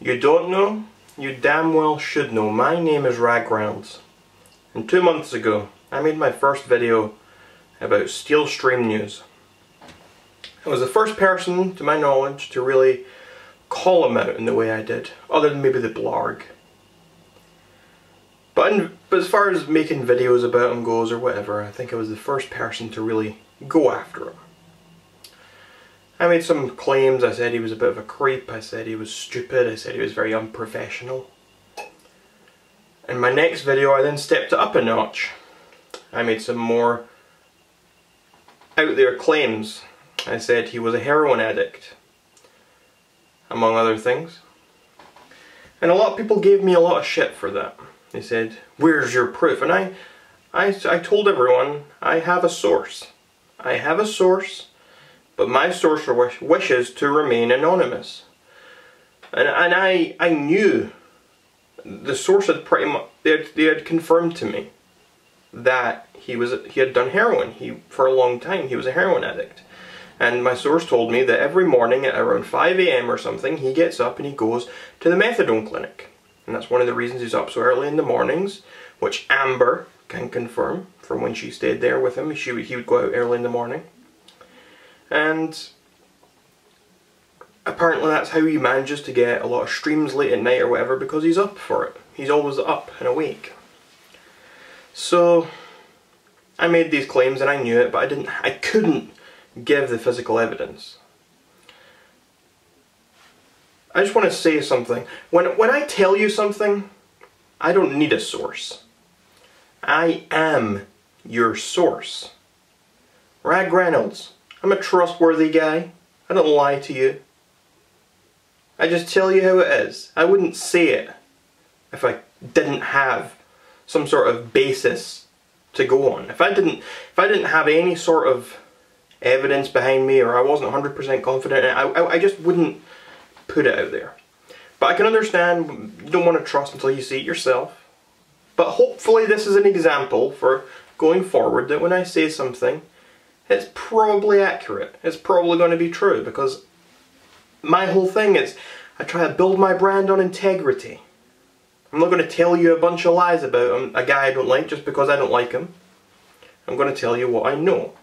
You don't know? You damn well should know. My name is Rag Reynolds, and 2 months ago I made my first video about Steel Stream News. I was the first person, to my knowledge, to really call him out in the way I did, other than maybe the Blarg. But as far as making videos about him goes or whatever, I think I was the first person to really go after him. I made some claims. I said he was a bit of a creep, I said he was stupid, I said he was very unprofessional. In my next video I then stepped it up a notch. I made some more out there claims. I said he was a heroin addict, among other things. And a lot of people gave me a lot of shit for that. They said, "Where's your proof?" And I told everyone, I have a source. I have a source. But my source wishes to remain anonymous. And I knew the source had pretty much, they had confirmed to me that he had done heroin. For a long time he was a heroin addict. And my source told me that every morning at around 5 AM or something he gets up and he goes to the methadone clinic. And that's one of the reasons he's up so early in the mornings, which Amber can confirm from when she stayed there with him. He would go out early in the morning. And apparently that's how he manages to get a lot of streams late at night or whatever, because he's up for it. He's always up and awake. So I made these claims and I knew it, but I couldn't give the physical evidence. I just want to say something. When I tell you something, I don't need a source. I am your source. Rag Reynolds. I'm a trustworthy guy. I don't lie to you. I just tell you how it is. I wouldn't say it if I didn't have some sort of basis to go on. If I didn't have any sort of evidence behind me, or I wasn't 100% confident in it, I just wouldn't put it out there. But I can understand you don't want to trust until you see it yourself. But hopefully this is an example for going forward, that when I say something, it's probably accurate. It's probably going to be true, because my whole thing is I try to build my brand on integrity. I'm not going to tell you a bunch of lies about a guy I don't like just because I don't like him. I'm going to tell you what I know.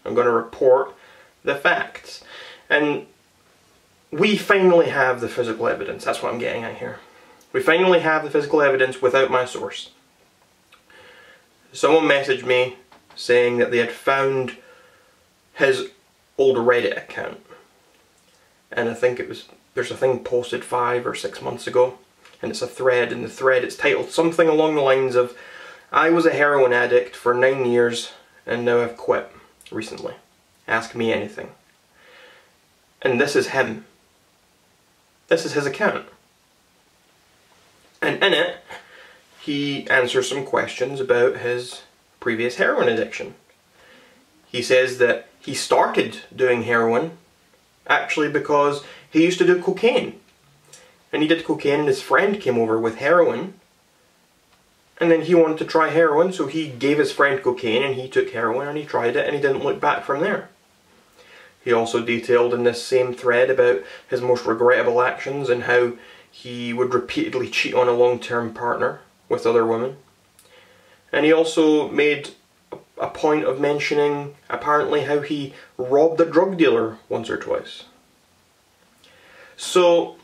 I'm going to report the facts. And we finally have the physical evidence. That's what I'm getting at here. We finally have the physical evidence without my source. Someone messaged me saying that they had found his old Reddit account, and I think there's a thing posted 5 or 6 months ago, and it's a thread. In the thread it's titled something along the lines of, "I was a heroin addict for 9 years and now I've quit recently. Ask me anything." And this is him. This is his account. And in it he answers some questions about his previous heroin addiction. He says that he started doing heroin actually because he used to do cocaine. And he did cocaine and his friend came over with heroin. And then he wanted to try heroin, so he gave his friend cocaine and he took heroin and he tried it and he didn't look back from there. He also detailed in this same thread about his most regrettable actions and how he would repeatedly cheat on a long-term partner with other women. And he also made a point of mentioning apparently how he robbed a drug dealer once or twice. So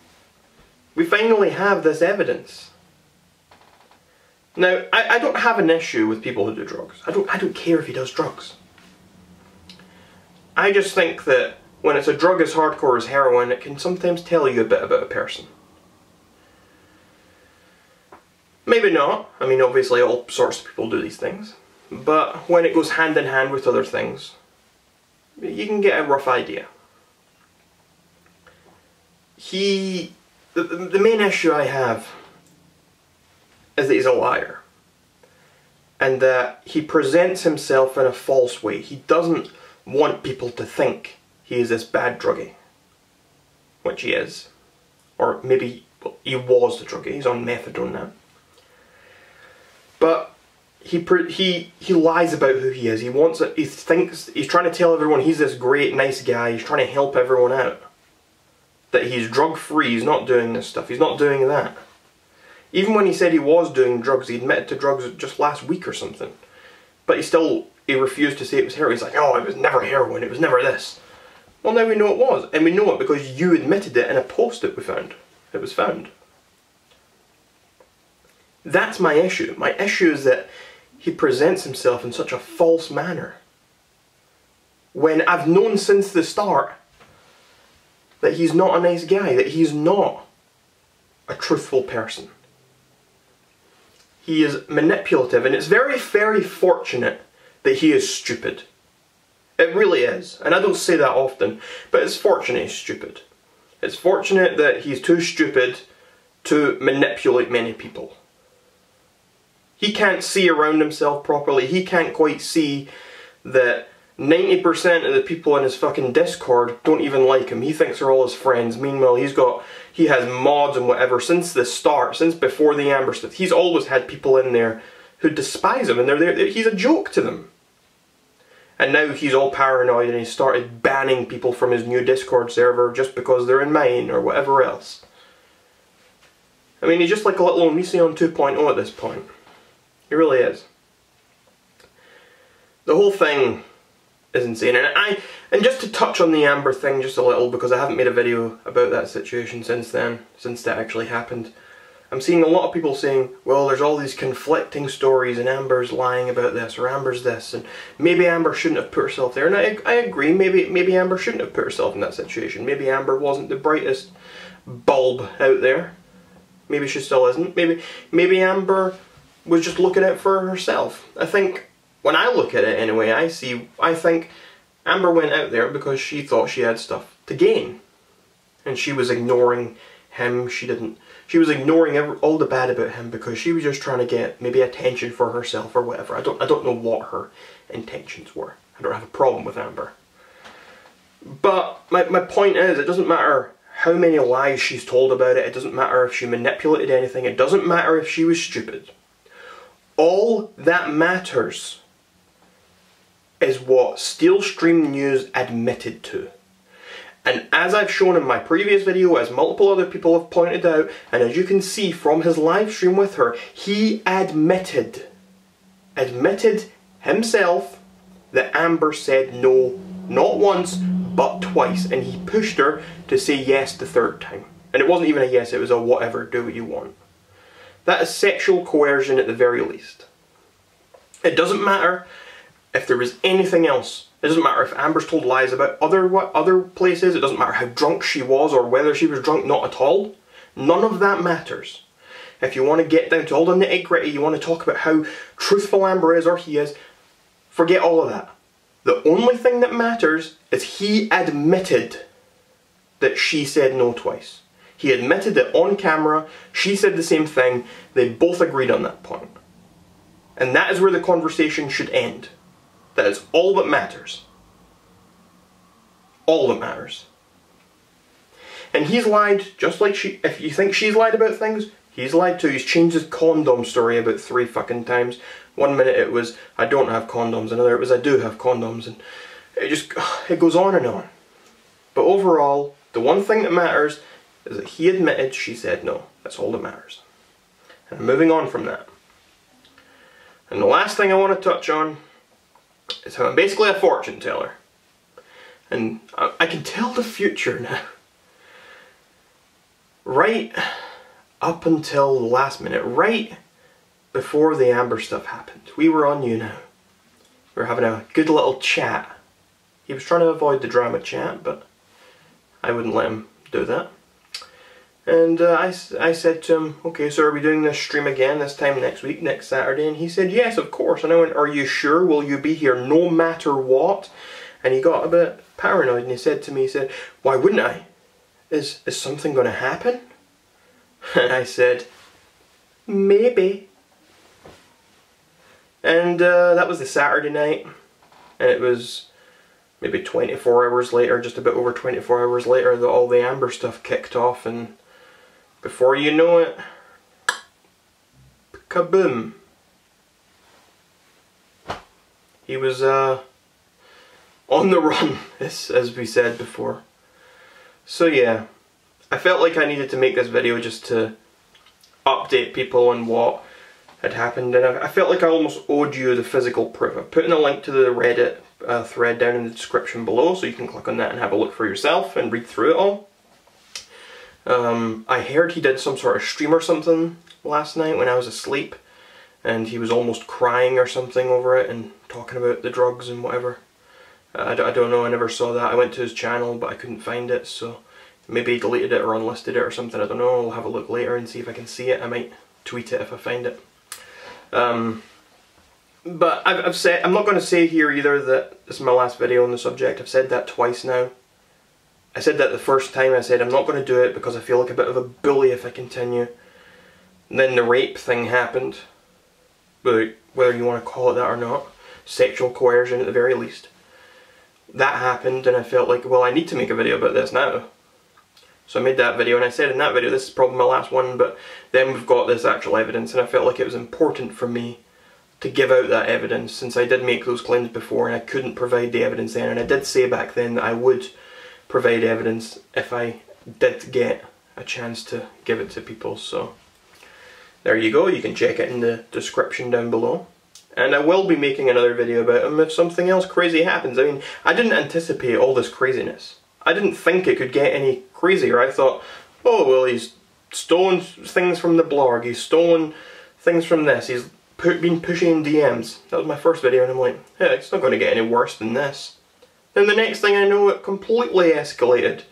we finally have this evidence. Now, I don't have an issue with people who do drugs. I don't care if he does drugs. I just think that when it's a drug as hardcore as heroin, it can sometimes tell you a bit about a person. Maybe not. I mean, obviously all sorts of people do these things. But when it goes hand in hand with other things, you can get a rough idea. The main issue I have is that he's a liar. And that he presents himself in a false way. He doesn't want people to think he is this bad druggie. Which he is. Or maybe he was the druggie. He's on methadone now. But he lies about who he is. He's trying to tell everyone he's this great, nice guy. He's trying to help everyone out. that he's drug-free, he's not doing this stuff, he's not doing that. Even when he said he was doing drugs, he admitted to drugs just last week or something. But he refused to say it was heroin. He's like, oh, it was never heroin, it was never this. Well, now we know it was, and we know it because you admitted it in a post that we found. It was found. That's my issue. My issue is that he presents himself in such a false manner. When I've known since the start that he's not a nice guy, that he's not a truthful person. He is manipulative, and it's very, very fortunate that he is stupid. It really is, and I don't say that often, but it's fortunate he's stupid. It's fortunate that he's too stupid to manipulate many people. He can't see around himself properly. He can't quite see that 90% of the people in his fucking Discord don't even like him. He thinks they're all his friends. Meanwhile, he has mods and whatever since the start, since before the Amber stuff. He's always had people in there who despise him, and he's a joke to them. And now he's all paranoid and he's started banning people from his new Discord server just because they're in mine or whatever else. I mean, he's just like a little Onision 2.0 at this point. He really is. The whole thing is insane. And just to touch on the Amber thing just a little, because I haven't made a video about that situation since then, since that actually happened. I'm seeing a lot of people saying, well, there's all these conflicting stories and Amber's lying about this or Amber's this, and maybe Amber shouldn't have put herself there. And I agree, maybe Amber shouldn't have put herself in that situation. Maybe Amber wasn't the brightest bulb out there. Maybe she still isn't. Maybe Amber was just looking out for herself. I think, when I look at it anyway, I think Amber went out there because she thought she had stuff to gain. And she was ignoring him. She was ignoring all the bad about him because she was just trying to get maybe attention for herself or whatever. I don't know what her intentions were. I don't have a problem with Amber. But my point is, it doesn't matter how many lies she's told about it. It doesn't matter if she manipulated anything. It doesn't matter if she was stupid. All that matters is what Steelstream News admitted to. And as I've shown in my previous video, as multiple other people have pointed out, and as you can see from his live stream with her, he admitted himself that Amber said no, not once, but twice, and he pushed her to say yes the third time. And it wasn't even a yes, it was a whatever, do what you want. That is sexual coercion at the very least. It doesn't matter if there was anything else. It doesn't matter if Amber's told lies about other places. It doesn't matter how drunk she was or whether she was drunk, not at all. None of that matters. If you want to get down to all the nitty gritty, you want to talk about how truthful Amber is or he is, forget all of that. The only thing that matters is he admitted that she said no twice. He admitted that on camera, she said the same thing. They both agreed on that point. And that is where the conversation should end. That is all that matters. All that matters. And he's lied just like she... If you think she's lied about things, he's lied too. He's changed his condom story about 3 fucking times. One minute it was, I don't have condoms. Another it was, I do have condoms. And it goes on and on. But overall, the one thing that matters is that he admitted she said no. That's all that matters. And moving on from that. And the last thing I want to touch on is how I'm basically a fortune teller. And I can tell the future now. Right up until the last minute, right before the Amber stuff happened, we were on You Now. We were having a good little chat. He was trying to avoid the drama chat, but I wouldn't let him do that. And I said to him, okay, so are we doing this stream again this time next week, next Saturday? And he said, yes, of course. And I went, are you sure? Will you be here no matter what? And he got a bit paranoid and he said to me, why wouldn't I? Is something going to happen? And I said, maybe. And that was the Saturday night. And it was maybe 24 hours later, just a bit over 24 hours later, that all the Amber stuff kicked off. And before you know it, kaboom. He was on the run, as we said before. So yeah, I felt like I needed to make this video just to update people on what had happened, and I felt like I almost owed you the physical proof. I've put in a link to the Reddit thread down in the description below, so you can click on that and have a look for yourself and read through it all. I heard he did some sort of stream or something last night when I was asleep, and he was almost crying or something over it and talking about the drugs and whatever. I don't know, I never saw that. I went to his channel but I couldn't find it, so maybe he deleted it or unlisted it or something, I don't know. I'll have a look later and see if I can see it. I might tweet it if I find it. But I've said, I'm not going to say here either that this is my last video on the subject. I've said that twice now. I said that the first time. I said I'm not going to do it because I feel like a bit of a bully if I continue. And then the rape thing happened, whether you want to call it that or not, sexual coercion at the very least. That happened and I felt like, well, I need to make a video about this now. So I made that video, and I said in that video, this is probably my last one, but then we've got this actual evidence, and I felt like it was important for me to give out that evidence, since I did make those claims before and I couldn't provide the evidence then, and I did say back then that I would provide evidence if I did get a chance to give it to people. So there you go, you can check it in the description down below. And I will be making another video about him if something else crazy happens. I mean, I didn't anticipate all this craziness. I didn't think it could get any crazier. I thought, oh well, he's stolen things from the blog, he's stolen things from this, he's been pushing DMs. That was my first video and I'm like, yeah, it's not going to get any worse than this. Then the next thing I know, it completely escalated.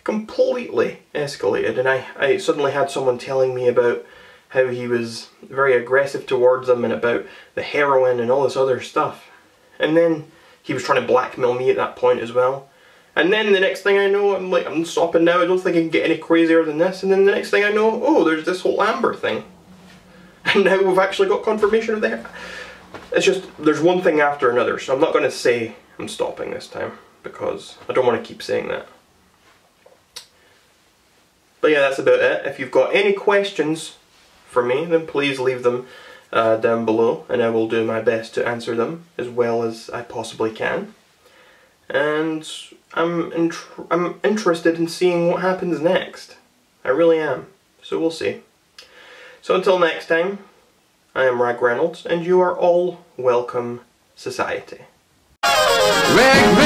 Completely escalated, and I suddenly had someone telling me about how he was very aggressive towards them and about the heroin and all this other stuff. And then he was trying to blackmail me at that point as well. And then the next thing I know, I'm like, I'm stopping now, I don't think I can get any crazier than this. And then the next thing I know, oh, there's this whole Amber thing. And now we've actually got confirmation of that. It's just, there's one thing after another, so I'm not going to say I'm stopping this time, because I don't want to keep saying that. But yeah, that's about it. If you've got any questions for me, then please leave them down below, and I will do my best to answer them as well as I possibly can. And I'm interested in seeing what happens next. I really am. So we'll see. So until next time, I am Rag Reynolds, and you are all welcome, society. Rag